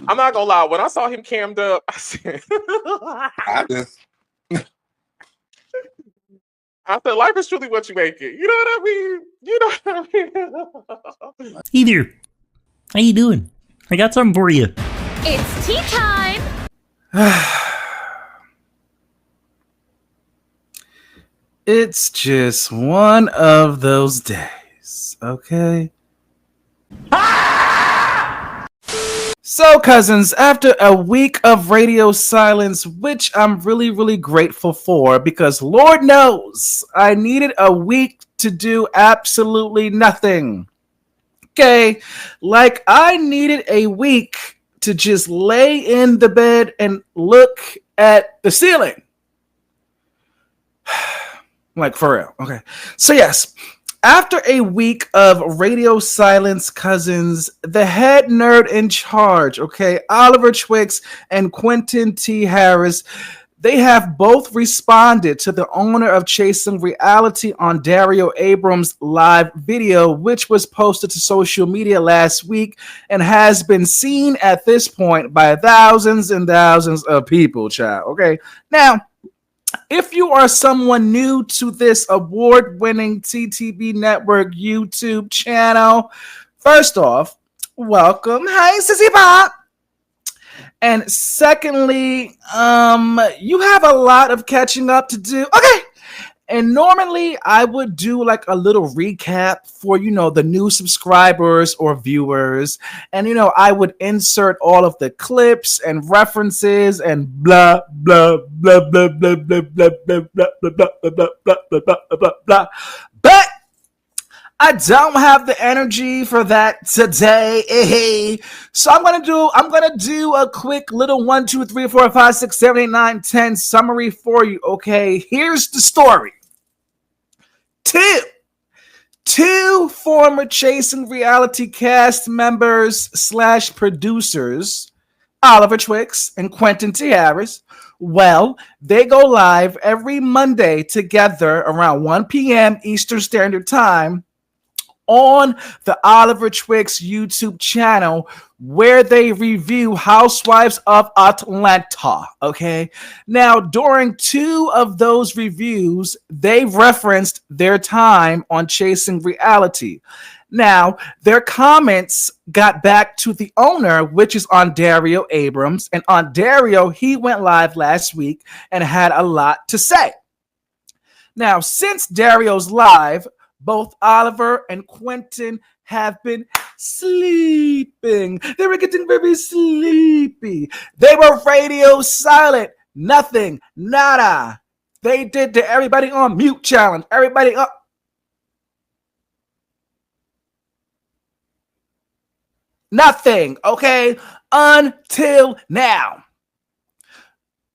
I'm not gonna lie. When I saw him cammed up, I said, I said, life is truly what you make it. You know what I mean? You know what I mean? Hey there. How you doing? I got something for you. It's tea time! It's just one of those days, okay? So, cousins, after a week of radio silence, which I'm really, really grateful for, because Lord knows I needed a week to do absolutely nothing. Okay? Like, I needed a week to just lay in the bed and look at the ceiling. Like, for real. Okay. So, yes, after a week of radio silence, cousins, the head nerd in charge, okay, Oliver Twixt and Quentin T. Harris, they have both responded to the owner of Chasing Reality on Dario Abrams' live video, which was posted to social media last week and has been seen at this point by thousands and thousands of people, child. Okay. Now, if you are someone new to this award-winning TTB Network YouTube channel, first off, welcome. Hi, Sissy Pop. And secondly, you have a lot of catching up to do. Okay. And normally I would do like a little recap for, the new subscribers or viewers. And, I would insert all of the clips and references and blah, blah, blah, blah, blah, blah, blah, blah, blah, blah, blah, blah, blah, blah, blah, blah, blah. But I don't have the energy for that today. So I'm gonna do a quick little 1, 2, 3, 4, 5, 6, 7, 8, 9, 10 summary for you. Okay, here's the story. Two former Chasing Reality cast members / producers, Oliver Twixt and Quentin T. Harris, well, they go live every Monday together around 1 p.m. Eastern Standard Time on the Oliver Twixt YouTube channel, where they review Housewives of Atlanta. Okay. Now, during 2 of those reviews, they referenced their time on Chasing Reality. Now, their comments got back to the owner, which is on Dario Abrams. And on Dario, he went live last week and had a lot to say. Now, since Dario's live, both Oliver and Quentin have been sleeping. They were getting very sleepy. They were radio silent. Nothing. Nada. They did the everybody on mute challenge. Everybody up. Nothing. Okay? Until now.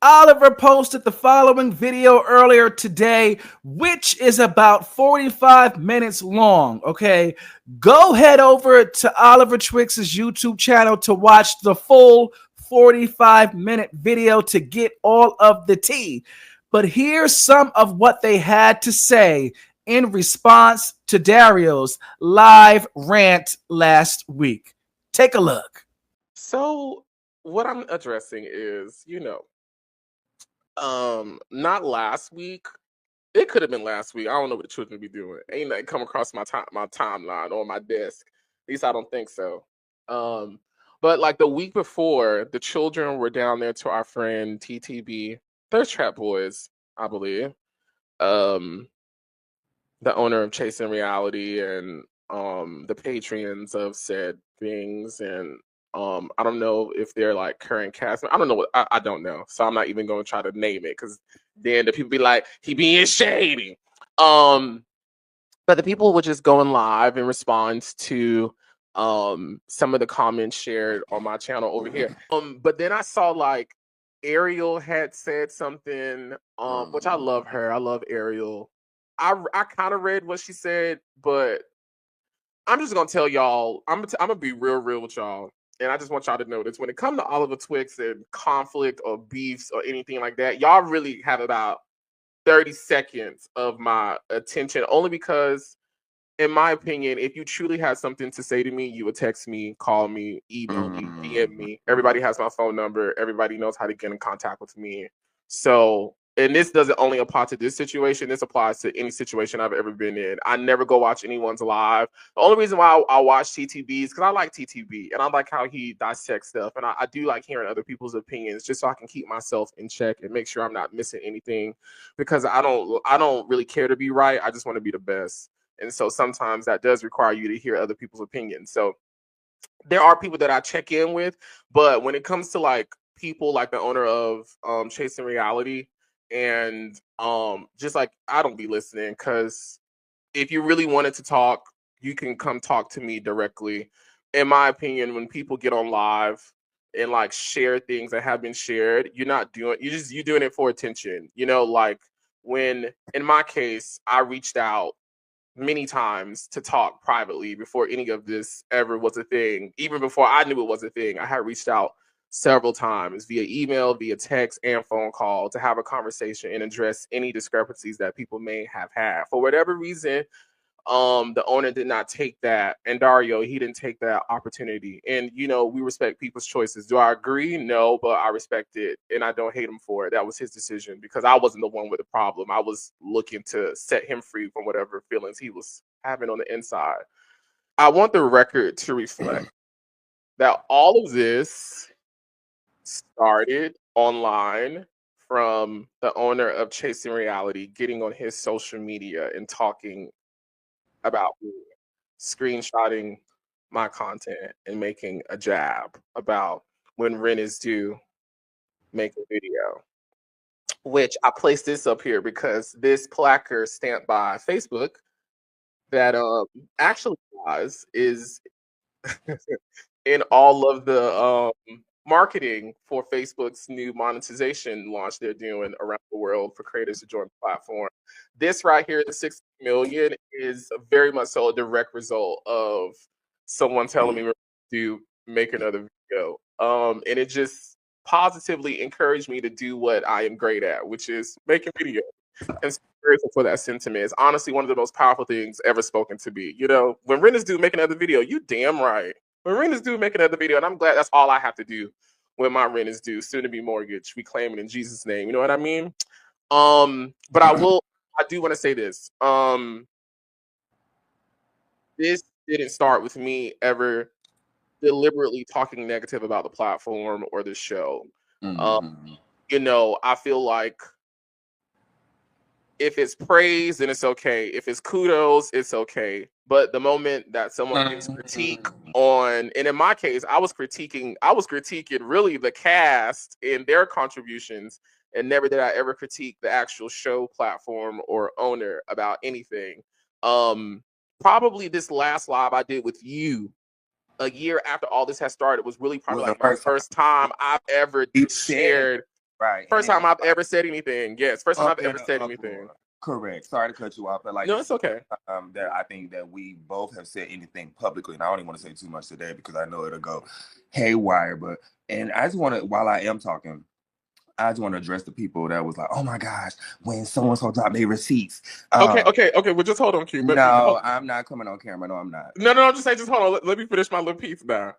Oliver posted the following video earlier today, which is about 45 minutes long, okay? Go head over to Oliver Twixt's YouTube channel to watch the full 45-minute video to get all of the tea. But here's some of what they had to say in response to Dario's live rant last week. Take a look. So, what I'm addressing is, not last week. It could have been last week. I don't know what the children be doing. Ain't nothing come across my timeline or my desk. At least I don't think so. But like the week before, the children were down there to our friend TTB, Thirst Trap Boys, I believe. The owner of Chasing Reality and the patrons of said things, and I don't know if they're like current cast. I don't know I don't know. So I'm not even going to try to name it, because then the people be like, he being shady. But the people were just going live in response to some of the comments shared on my channel over here. But then I saw like Ariel had said something, which I love her. I love Ariel. I kind of read what she said, but I'm just gonna tell y'all, I'm gonna be real with y'all. And I just want y'all to know this. When it comes to Oliver Twixt and conflict or beefs or anything like that, y'all really have about 30 seconds of my attention, only because in my opinion, if you truly had something to say to me, you would text me, call me, email me, DM me. Everybody has my phone number. Everybody knows how to get in contact with me. So, and this doesn't only apply to this situation. This applies to any situation I've ever been in. I never go watch anyone's live. The only reason why I watch TTB is because I like TTB and I like how he dissects stuff. And I do like hearing other people's opinions just so I can keep myself in check and make sure I'm not missing anything, because I don't really care to be right. I just want to be the best. And so sometimes that does require you to hear other people's opinions. So there are people that I check in with, but when it comes to like people like the owner of Chasing Reality and just like, I don't be listening, because if you really wanted to talk, you can come talk to me directly. In my opinion, when people get on live and like share things that have been shared, you're doing it for attention. Like when in my case, I reached out many times to talk privately before any of this ever was a thing. Even before I knew it was a thing, I had reached out several times via email, via text, and phone call to have a conversation and address any discrepancies that people may have had. For whatever reason, the owner did not take that, and Dario, he didn't take that opportunity. And we respect people's choices. Do I agree? No, but I respect it and I don't hate him for it. That was his decision, because I wasn't the one with the problem. I was looking to set him free from whatever feelings he was having on the inside. I want the record to reflect that all of this started online from the owner of Chasing Reality getting on his social media and talking about me, screenshotting my content and making a jab about when rent is due, make a video. Which I placed this up here because this placard stamped by Facebook that actually is in all of the marketing for Facebook's new monetization launch they're doing around the world for creators to join the platform. This right here, the 60 million, is very much so a direct result of someone telling me to make another video. And it just positively encouraged me to do what I am great at, which is making videos. And so I'm grateful for that sentiment. It's honestly one of the most powerful things ever spoken to me. When rent is due, make another video. You damn right. When rent is due, make another video. And I'm glad that's all I have to do when my rent is due. Soon to be mortgage. We claim it in Jesus' name. You know what I mean? But I do want to say this. This didn't start with me ever deliberately talking negative about the platform or the show. I feel like if it's praise, then it's okay. If it's kudos, it's okay. But the moment that someone gives critique and in my case, I was critiquing really the cast and their contributions, and never did I ever critique the actual show platform or owner about anything. Probably this last live I did with you a year after all this has started was really probably like my first time I've ever shared. Right. First time I've ever said anything. Yes, first time I've ever said anything. Correct. Sorry to cut you off, but no, it's okay. That I think that we both have said anything publicly, and I don't even want to say too much today because I know it'll go haywire. And I just want to, while I am talking, I just want to address the people that was like, "Oh my gosh, when someone so dropped their receipts." Okay. Well, just hold on, Q. No, I'm not coming on camera. No, I'm not. No. Just hold on. Let me finish my little piece now.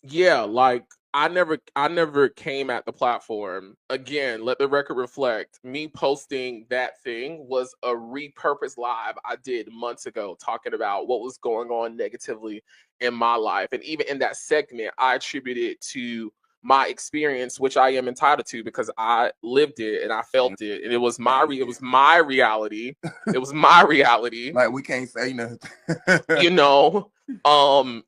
Yeah, like I never came at the platform. Again, let the record reflect. Me posting that thing was a repurposed live I did months ago talking about what was going on negatively in my life. And even in that segment, I attributed it to my experience, which I am entitled to because I lived it and I felt it. And it was my reality. It was my reality. Like we can't say nothing.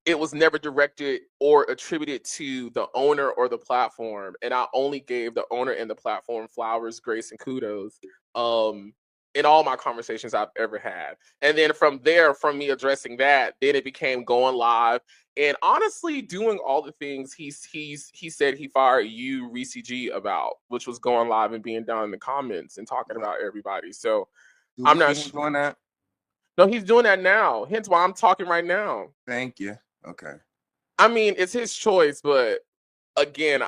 It was never directed or attributed to the owner or the platform, and I only gave the owner and the platform flowers, grace, and kudos in all my conversations I've ever had. And then from there, from me addressing that, then it became going live and honestly doing all the things he said he fired you, Reese G, about, which was going live and being down in the comments and talking about everybody. So I'm not doing that. No, he's doing that now. Hence why I'm talking right now. Thank you. Okay. I mean, it's his choice, but again,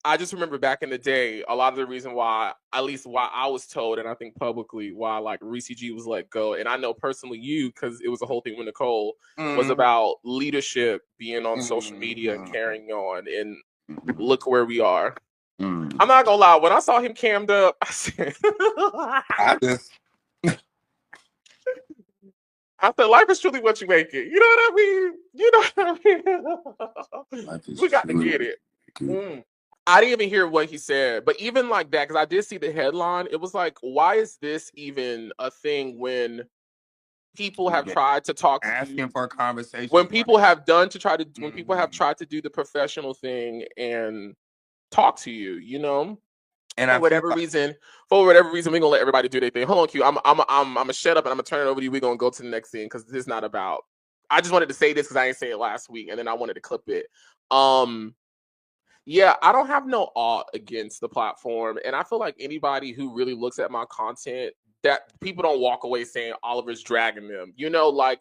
I just remember back in the day, a lot of the reason why, at least why I was told, and I think publicly, why like Reese G was let go. And I know personally you, because it was a whole thing with Nicole, was about leadership, being on social media and carrying on. And look where we are. I'm not gonna lie, when I saw him cammed up, I said, I said, life is truly what you make it. You know what I mean? You know what I mean? We got to get it. I didn't even hear what he said, but even like that, because I did see the headline, it was like, why is this even a thing when people have tried to talk to asking for a conversation? When people have done to try to, when people have tried to do the professional thing and talk to you, you know? And for whatever reason, we're gonna let everybody do their thing. Hold on, Q. I'm gonna shut up and I'm gonna turn it over to you. We're gonna go to the next thing because this is not about. I just wanted to say this because I didn't say it last week, and then I wanted to clip it. Yeah, I don't have no awe against the platform, and I feel like anybody who really looks at my content, that people don't walk away saying Oliver's dragging them. You know, like,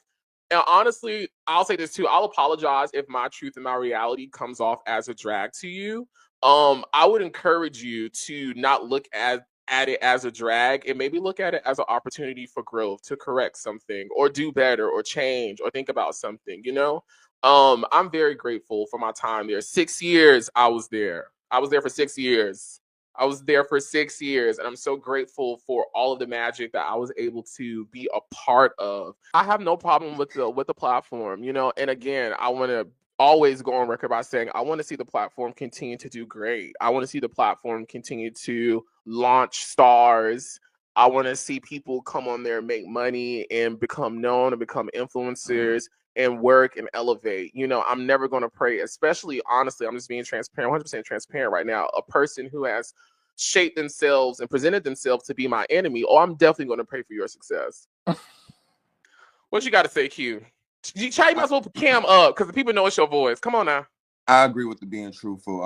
and honestly, I'll say this too. I'll apologize if my truth and my reality comes off as a drag to you. I would encourage you to not look at it as a drag and maybe look at it as an opportunity for growth, to correct something or do better or change or think about something, you know? I'm very grateful for my time there. 6 years I was there. I was there for 6 years. I was there for 6 years, and I'm so grateful for all of the magic that I was able to be a part of. I have no problem with the platform, you know. And again, I want to always go on record by saying I want to see the platform continue to do great. I want to see the platform continue to launch stars. I want to see people come on there and make money and become known and become influencers and work and elevate. You know, I'm never going to pray, especially honestly, I'm just being transparent, 100% transparent right now. A person who has shaped themselves and presented themselves to be my enemy, oh, I'm definitely going to pray for your success. What you got to say, Q? You might as well put Cam up because the people know it's your voice. Come on now. I agree with the being truthful.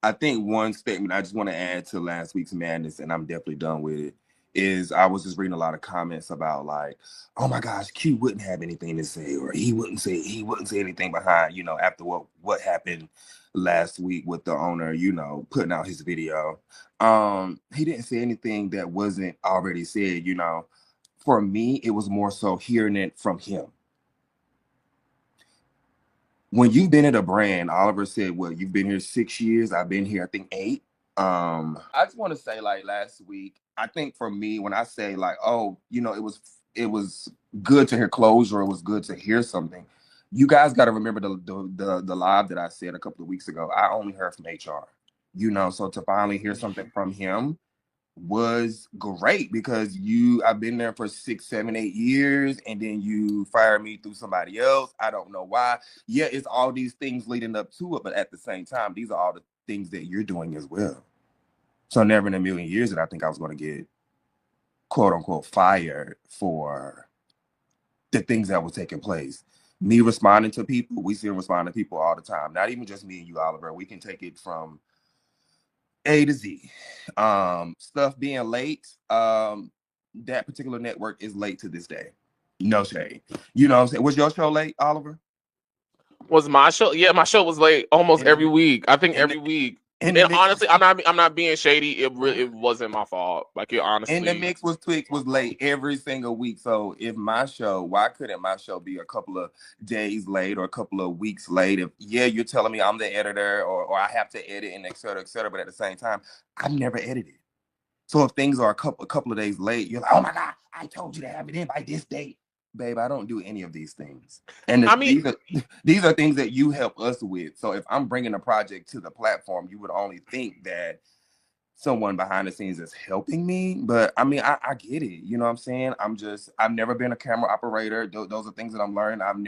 I think one statement I just want to add to last week's madness, and I'm definitely done with it, is I was just reading a lot of comments about like, oh my gosh, Q wouldn't have anything to say, or he wouldn't say anything behind, you know, after what happened last week with the owner, you know, putting out his video. He didn't say anything that wasn't already said, you know. For me, it was more so hearing it from him. When you've been at a brand, Oliver said, well, you've been here 6 years. I've been here, I think 8. I just want to say, like last week, I think for me, when I say like, oh, you know, it was good to hear closure. It was good to hear something. You guys got to remember the live that I said a couple of weeks ago. I only heard from HR, you know, so to finally hear something from him was great because I've been there for 6, 7, 8 years, and then you fired me through somebody else. I don't know why. Yeah, it's all these things leading up to it, but at the same time, these are all the things that you're doing as well. So never in a million years that I think I was going to get quote unquote fired for the things that were taking place. Me responding to people, we see him responding to people all the time. Not even just me and you, Oliver. We can take it from A to Z. Stuff being late, that particular network is late to this day. No shade. You know what I'm saying? Was your show late, Oliver? Was my show? Yeah, my show was late almost every week. I think every week. And honestly, I'm not being shady. It wasn't my fault. Like, it honestly. And the mix was Twixt was late every single week. So if my show, why couldn't my show be a couple of days late or a couple of weeks late? If you're telling me I'm the editor or I have to edit and et cetera, but at the same time, I've never edited. So if things are a couple of days late, you're like, oh my God, I told you to have it in by this date. Babe, I don't do any of these things. And these are things that you help us with. So if I'm bringing a project to the platform, you would only think that someone behind the scenes is helping me. But I mean, I get it. You know what I'm saying? I've never been a camera operator. Those are things that I'm learning. I'm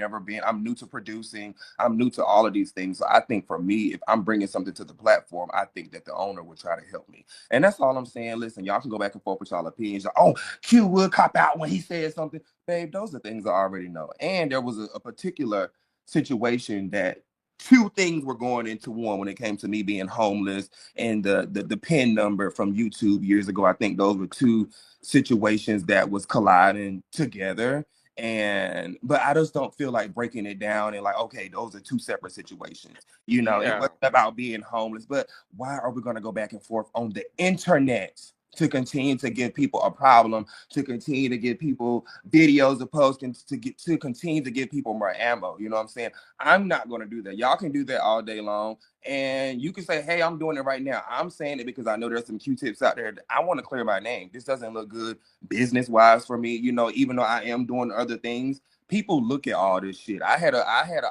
new to producing. I'm new to all of these things. So I think for me, if I'm bringing something to the platform, I think that the owner would try to help me. And that's all I'm saying. Listen, y'all can go back and forth with y'all opinions. Oh, Q would cop out when he said something. Babe, those are things I already know. And there was a particular situation that 2 things were going into one when it came to me being homeless and the PIN number from YouTube years ago. I think those were 2 situations that was colliding together. But I just don't feel like breaking it down and like, okay, those are two separate situations. You know, it Yeah. wasn't about being homeless, but why are we going to go back and forth on the internet to continue to give people a problem, to continue to give people videos of posts, and to continue to give people more ammo? You know what I'm saying? I'm not going to do that. Y'all can do that all day long. And you can say, hey, I'm doing it right now. I'm saying it because I know there's some Q-tips out there. I want to clear my name. This doesn't look good business-wise for me. You know, even though I am doing other things, people look at all this shit. I had an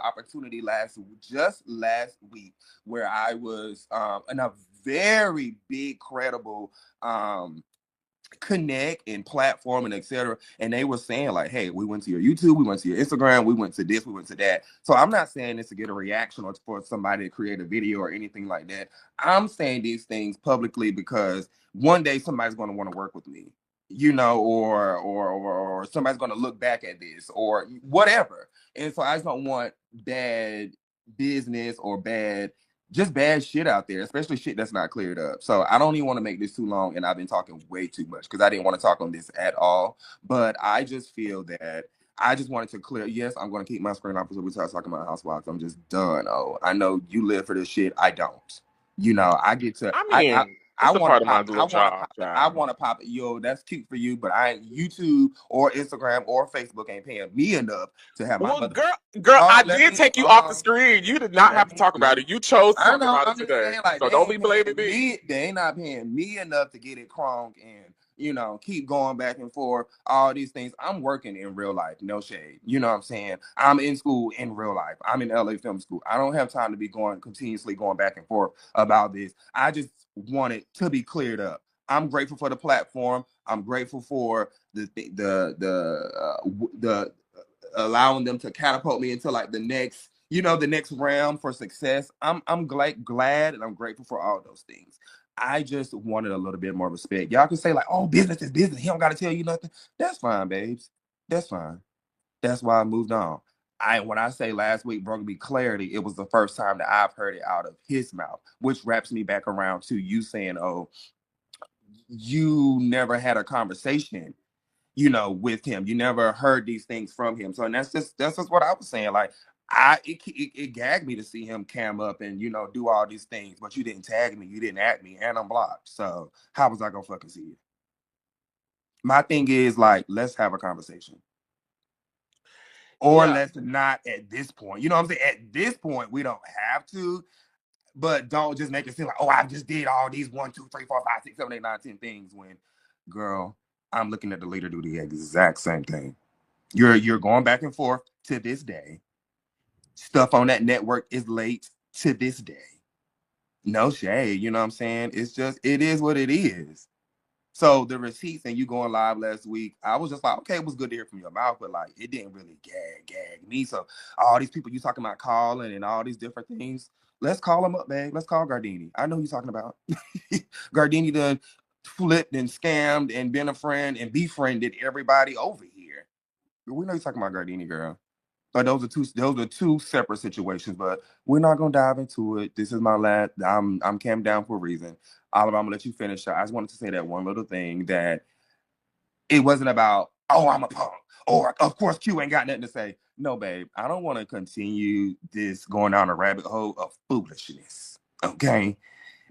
opportunity just last week where I was in a very big, credible connect and platform and etc. And they were saying like, hey, we went to your YouTube, we went to your Instagram, we went to this, we went to that. So I'm not saying this to get a reaction or for somebody to create a video or anything like that. I'm saying these things publicly because one day somebody's going to want to work with me, you know, or somebody's going to look back at this or whatever. And so I just don't want bad business or just bad shit out there, especially shit that's not cleared up. So I don't even want to make this too long, and I've been talking way too much because I didn't want to talk on this at all. But I just feel that I just wanted to clear. Yes, I'm going to keep my screen off because we start talking about housewives. I'm just done. Oh, I know you live for this shit. I don't. You know, I get to. I mean, I it's a want to part of my pop. I little want to job. pop. I Child. want to pop it. Yo, that's cute for you, but I YouTube or Instagram or Facebook ain't paying me enough to have my Well, mother. girl, Oh, I let did me. take you off the screen. You did not have Let to me. talk about it. You chose to I talk know. about it I'm just today. saying, like So they don't be ain't blaming paying me. me. They ain't not paying me enough to get it crunk and keep going back and forth. All these things. I'm working in real life. No shade. You know what I'm saying? I'm in school in real life. I'm in LA Film School. I don't have time to be continuously going back and forth about this. I just want it to be cleared up. I'm grateful for the platform. I'm grateful for the allowing them to catapult me into like the next realm for success. I'm glad and I'm grateful for all those things. I just wanted a little bit more respect. Y'all can say like, oh, business is business. He don't got to tell you nothing. That's fine, babes. That's fine. That's why I moved on. When I say last week brought me clarity, it was the first time that I've heard it out of his mouth, which wraps me back around to you saying, oh, you never had a conversation with him. You never heard these things from him. So, and that's just what I was saying. Like, it gagged me to see him cam up and do all these things, but you didn't tag me, you didn't add me, and I'm blocked. So how was I gonna fucking see it? My thing is like, let's have a conversation, or Yeah. let's not at this point. You know what I'm saying? At this point, we don't have to. But don't just make it seem like, oh, I just did all these 1, 2, 3, 4, 5, 6, 7, 8, 9, 10 things. When, girl, I'm looking at the leader do the exact same thing. You're going back and forth to this day. Stuff on that network is late to this day. No shade, you know what I'm saying? It is what it is. So the receipts and you going live last week, I was just like, okay, it was good to hear from your mouth, but like it didn't really gag me. So all these people you talking about calling and all these different things, let's call them up, babe. Let's call Gardini. I know who you're talking about. Gardini done flipped and scammed and been a friend and befriended everybody over here. We know you're talking about Gardini, girl. But those are two separate situations, but we're not gonna dive into it. This is my last. I'm camped down for a reason. Oliver, I'm gonna let you finish. I just wanted to say that one little thing that it wasn't about, oh, I'm a punk, or of course Q ain't got nothing to say. No, babe, I don't want to continue this going down a rabbit hole of foolishness. Okay,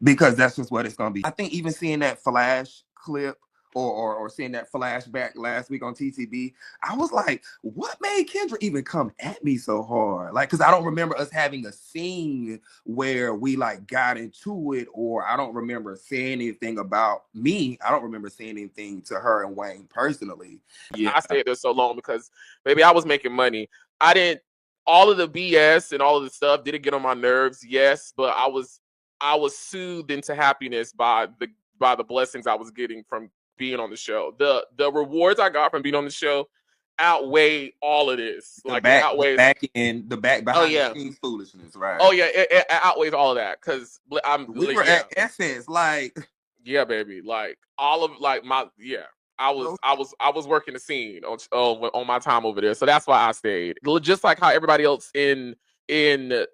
because that's just what it's gonna be. I think even seeing that flash clip or seeing that flashback last week on TTB, I was like, what made Kendra even come at me so hard? Like, because I don't remember us having a scene where we like got into it, or I don't remember saying anything about me. I don't remember saying anything to her and Wayne personally. Yeah. I stayed there so long because maybe I was making money. I didn't. All of the BS and all of the stuff didn't get on my nerves. Yes, but I was soothed into happiness by the blessings I was getting from being on the show. The rewards I got from being on the show outweigh all of this. The Like it back, the outweighs. back end, the back Oh behind the yeah. scenes foolishness, right? Oh yeah. It outweighs all of that because I'm We like, were yeah. at Essence, like, Yeah, baby. Like all of like my yeah. I was working the scene on my time over there, so that's why I stayed. Just like how everybody else in their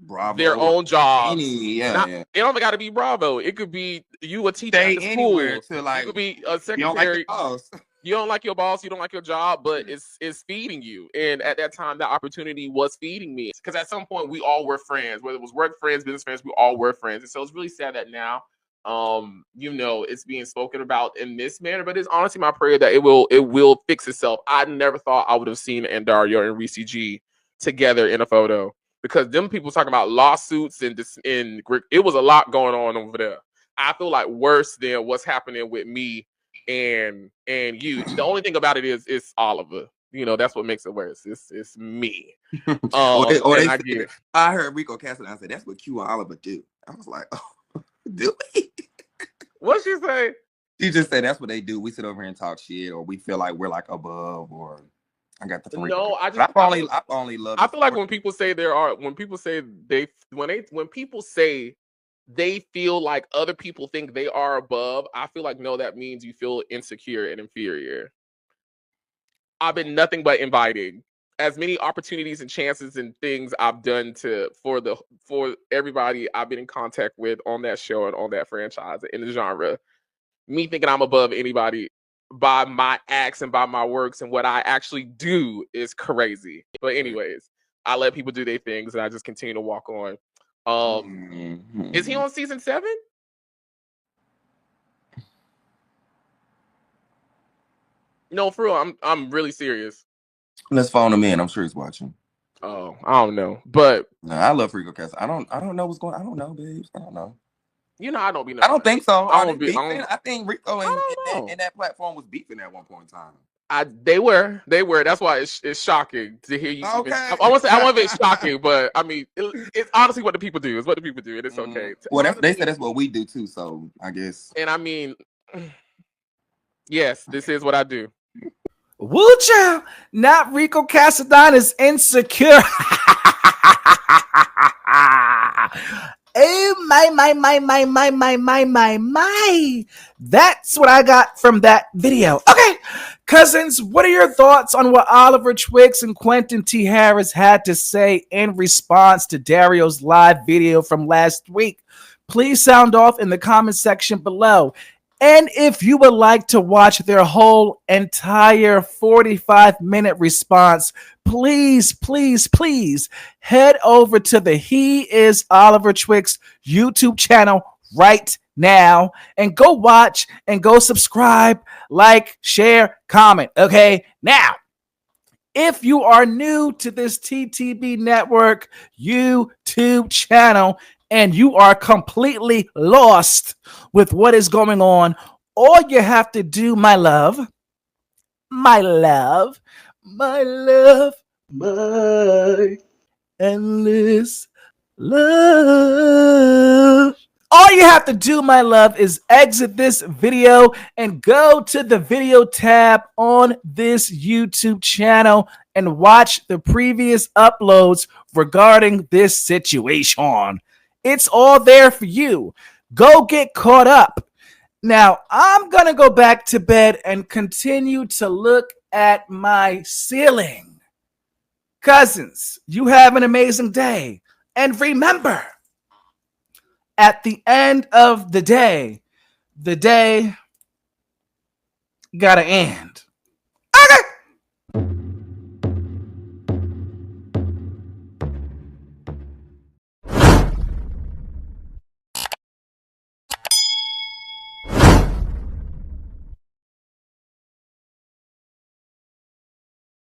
Bravo, own jobs. any, yeah, Not yeah. it don't got to be Bravo. It could be you a teacher Stay at the anywhere school. to You like, could be a you don't like your secretary. boss. You don't like your boss, you don't like your job, but it's feeding you. And at that time, that opportunity was feeding me. Because at some point, we all were friends, whether it was work friends, business friends, we all were friends. And so it's really sad that now, it's being spoken about in this manner. But it's honestly my prayer that it will fix itself. I never thought I would have seen Dario and Reese G together in a photo, because them people talking about lawsuits and it was a lot going on over there. I feel like worse than what's happening with me and you. The only thing about it is it's Oliver. That's what makes it worse. It's me. I heard Rico Cassidy. I said that's what Q and Oliver do. I was like, oh, do we? What'd she say? She just said that's what they do. We sit over here and talk shit, or we feel like we're like above, or I got the freak. No, I only love. I feel like when people say when people say they feel like other people think they are above, I feel like no, that means you feel insecure and inferior. I've been nothing but inviting as many opportunities and chances and things I've done for everybody I've been in contact with on that show and on that franchise in the genre. Me thinking I'm above anybody by my acts and by my works and what I actually do is crazy. But anyways, I let people do their things and I just continue to walk on. Is he on season 7? No, for real. I'm really serious. Let's phone him in. I'm sure he's watching. Oh, I don't know, but no, I love Rico Cassidy. I don't know what's going. I don't know, babes. I don't know. I don't be. I don't think so. I think Rico and that platform was beefing at one point in time. They were. That's why it's shocking to hear you. Okay. I won't say it's shocking, but I mean, it's honestly what the people do. It's what the people do, and it's okay. Well, they said that's what we do too. So I guess. And I mean, yes, this is what I do. Woo child, not Rico Cassidy is insecure. Oh my. That's what I got from that video. Okay, cousins, what are your thoughts on what Oliver Twixt and Quentin T. Harris had to say in response to Dario's live video from last week? Please sound off in the comment section below. And if you would like to watch their whole entire 45-minute response, please head over to the He Is Oliver Twixt YouTube channel right now and go watch and go subscribe, like, share, comment. Okay, now, if you are new to this TTB Network YouTube channel and you are completely lost with what is going on, all you have to do, my endless love. All you have to do, my love, is exit this video and go to the video tab on this YouTube channel and watch the previous uploads regarding this situation. It's all there for you. Go get caught up. Now, I'm going to go back to bed and continue to look at my ceiling. Cousins, you have an amazing day. And remember, at the end of the day gotta end.